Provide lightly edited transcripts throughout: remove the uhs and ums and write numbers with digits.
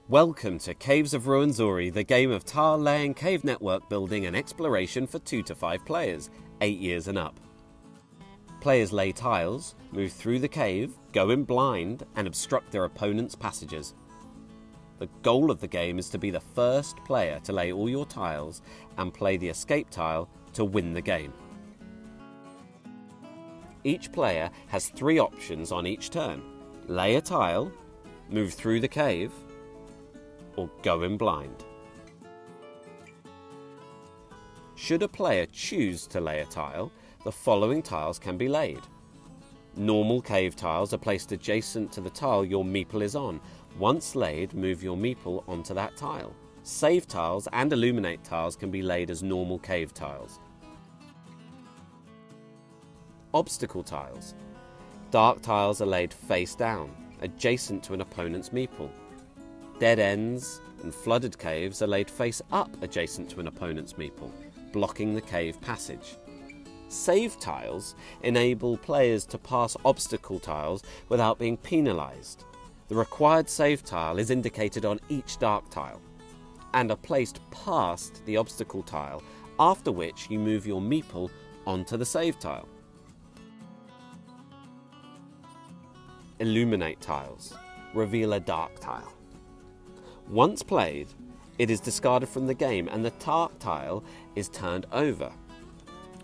Welcome to Caves of Rwenzori, the game of tile laying, cave network building and exploration for 2 to 5 players, 8 years and up. Players lay tiles, move through the cave, go in blind and obstruct their opponent's passages. The goal of the game is to be the first player to lay all your tiles and play the escape tile to win the game. Each player has 3 options on each turn: lay a tile, move through the cave, or go in blind. Should a player choose to lay a tile, the following tiles can be laid. Normal cave tiles are placed adjacent to the tile your meeple is on. Once laid, move your meeple onto that tile. Save tiles and illuminate tiles can be laid as normal cave tiles. Obstacle tiles. Dark tiles are laid face down, adjacent to an opponent's meeple. Dead ends and flooded caves are laid face up adjacent to an opponent's meeple, blocking the cave passage. Save tiles enable players to pass obstacle tiles without being penalised. The required save tile is indicated on each dark tile and are placed past the obstacle tile, after which you move your meeple onto the save tile. Illuminate tiles. Reveal a dark tile. Once played, it is discarded from the game and the dark tile is turned over.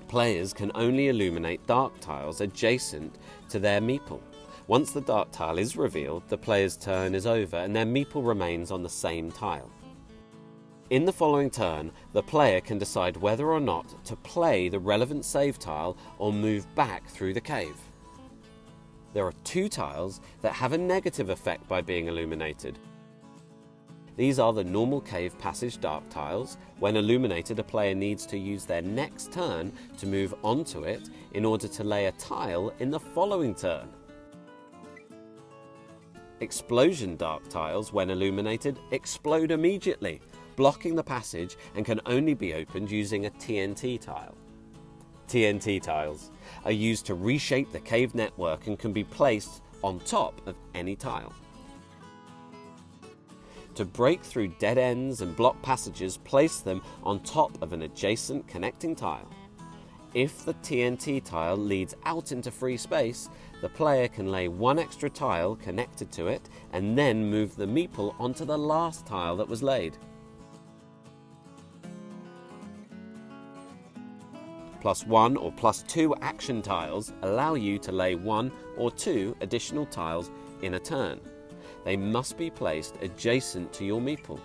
Players can only illuminate dark tiles adjacent to their meeple. Once the dark tile is revealed, the player's turn is over and their meeple remains on the same tile. In the following turn, the player can decide whether or not to play the relevant save tile or move back through the cave. There are 2 tiles that have a negative effect by being illuminated. These are the normal cave passage dark tiles. When illuminated, a player needs to use their next turn to move onto it in order to lay a tile in the following turn. Explosion dark tiles, when illuminated, explode immediately, blocking the passage and can only be opened using a TNT tile. TNT tiles are used to reshape the cave network and can be placed on top of any tile. To break through dead ends and block passages, place them on top of an adjacent connecting tile. If the TNT tile leads out into free space, the player can lay 1 extra tile connected to it and then move the meeple onto the last tile that was laid. +1 or +2 action tiles allow you to lay 1 or 2 additional tiles in a turn. They must be placed adjacent to your meeple.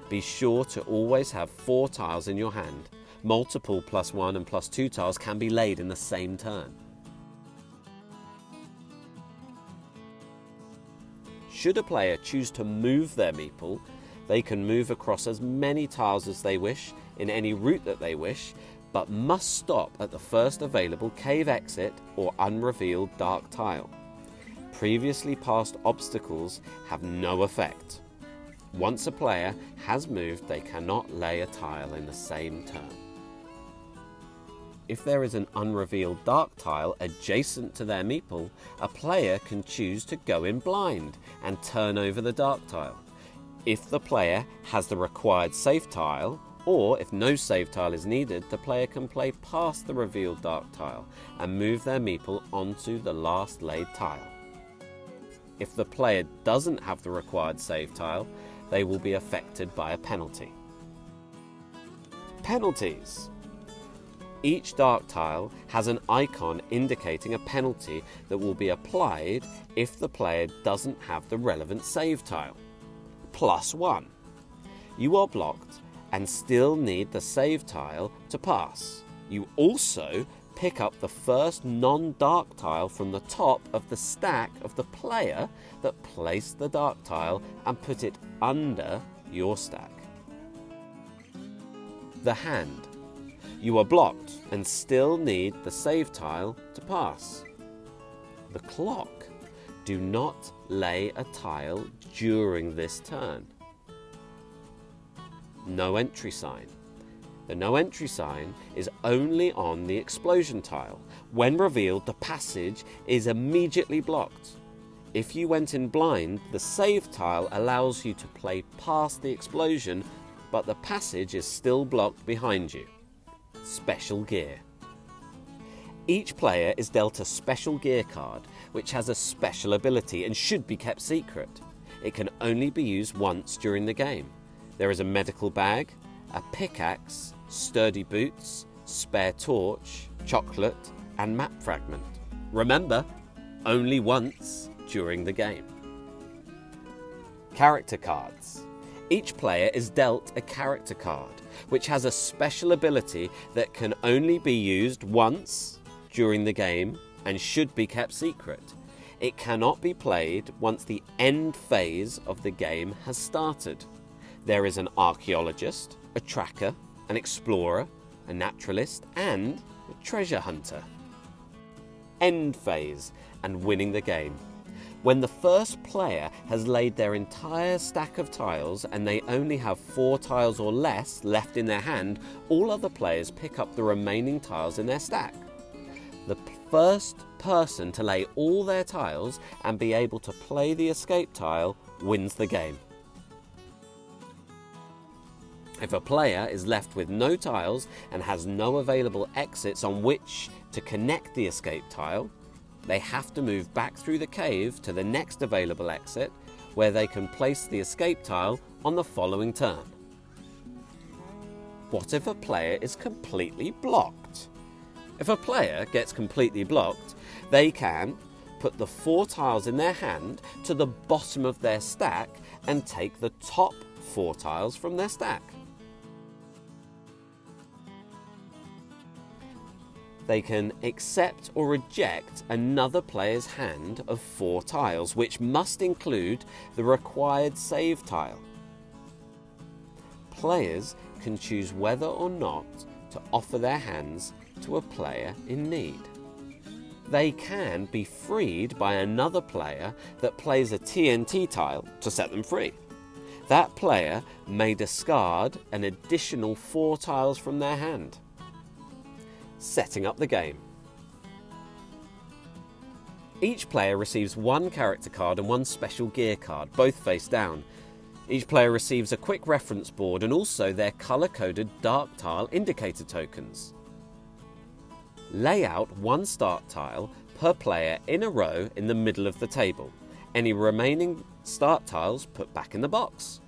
Be sure to always have 4 tiles in your hand. Multiple +1 and +2 tiles can be laid in the same turn. Should a player choose to move their meeple, they can move across as many tiles as they wish in any route that they wish, but must stop at the first available cave exit or unrevealed dark tile. Previously passed obstacles have no effect. Once a player has moved, they cannot lay a tile in the same turn. If there is an unrevealed dark tile adjacent to their meeple, a player can choose to go in blind and turn over the dark tile. If the player has the required save tile, or if no save tile is needed, the player can play past the revealed dark tile and move their meeple onto the last laid tile. If the player doesn't have the required save tile, they will be affected by a penalty. Penalties. Each dark tile has an icon indicating a penalty that will be applied if the player doesn't have the relevant save tile. +1. You are blocked and still need the save tile to pass. You also pick up the first non-dark tile from the top of the stack of the player that placed the dark tile and put it under your stack. The hand. You are blocked and still need the save tile to pass. The clock. Do not lay a tile during this turn. No entry sign. The no entry sign is only on the explosion tile. When revealed, the passage is immediately blocked. If you went in blind, the save tile allows you to play past the explosion, but the passage is still blocked behind you. Special gear. Each player is dealt a special gear card, which has a special ability and should be kept secret. It can only be used once during the game. There is a medical bag, a pickaxe, sturdy boots, spare torch, chocolate, and map fragment. Remember, only once during the game. Character cards. Each player is dealt a character card, which has a special ability that can only be used once during the game and should be kept secret. It cannot be played once the end phase of the game has started. There is an archaeologist, a tracker, an explorer, a naturalist, and a treasure hunter. End phase and winning the game. When the first player has laid their entire stack of tiles and they only have 4 tiles or less left in their hand, all other players pick up the remaining tiles in their stack. The first person to lay all their tiles and be able to play the escape tile wins the game. If a player is left with no tiles and has no available exits on which to connect the escape tile, they have to move back through the cave to the next available exit, where they can place the escape tile on the following turn. What if a player is completely blocked? If a player gets completely blocked, they can put the 4 tiles in their hand to the bottom of their stack and take the top 4 tiles from their stack. They can accept or reject another player's hand of 4 tiles, which must include the required save tile. Players can choose whether or not to offer their hands to a player in need. They can be freed by another player that plays a TNT tile to set them free. That player may discard an additional 4 tiles from their hand. Setting up the game. Each player receives 1 character card and 1 special gear card, both face down. Each player receives a quick reference board and also their colour-coded dark tile indicator tokens. Lay out 1 start tile per player in a row in the middle of the table. Any remaining start tiles put back in the box.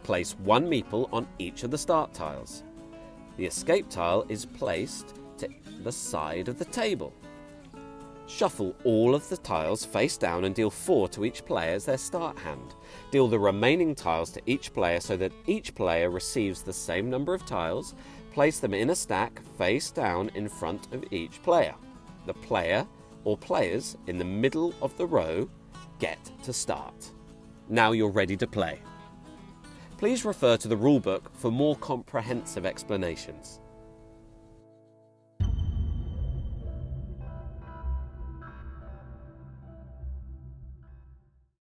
Place 1 meeple on each of the start tiles. The escape tile is placed to the side of the table. Shuffle all of the tiles face down and deal 4 to each player as their start hand. Deal the remaining tiles to each player so that each player receives the same number of tiles. Place them in a stack face down in front of each player. The player or players in the middle of the row get to start. Now you're ready to play. Please refer to the rulebook for more comprehensive explanations.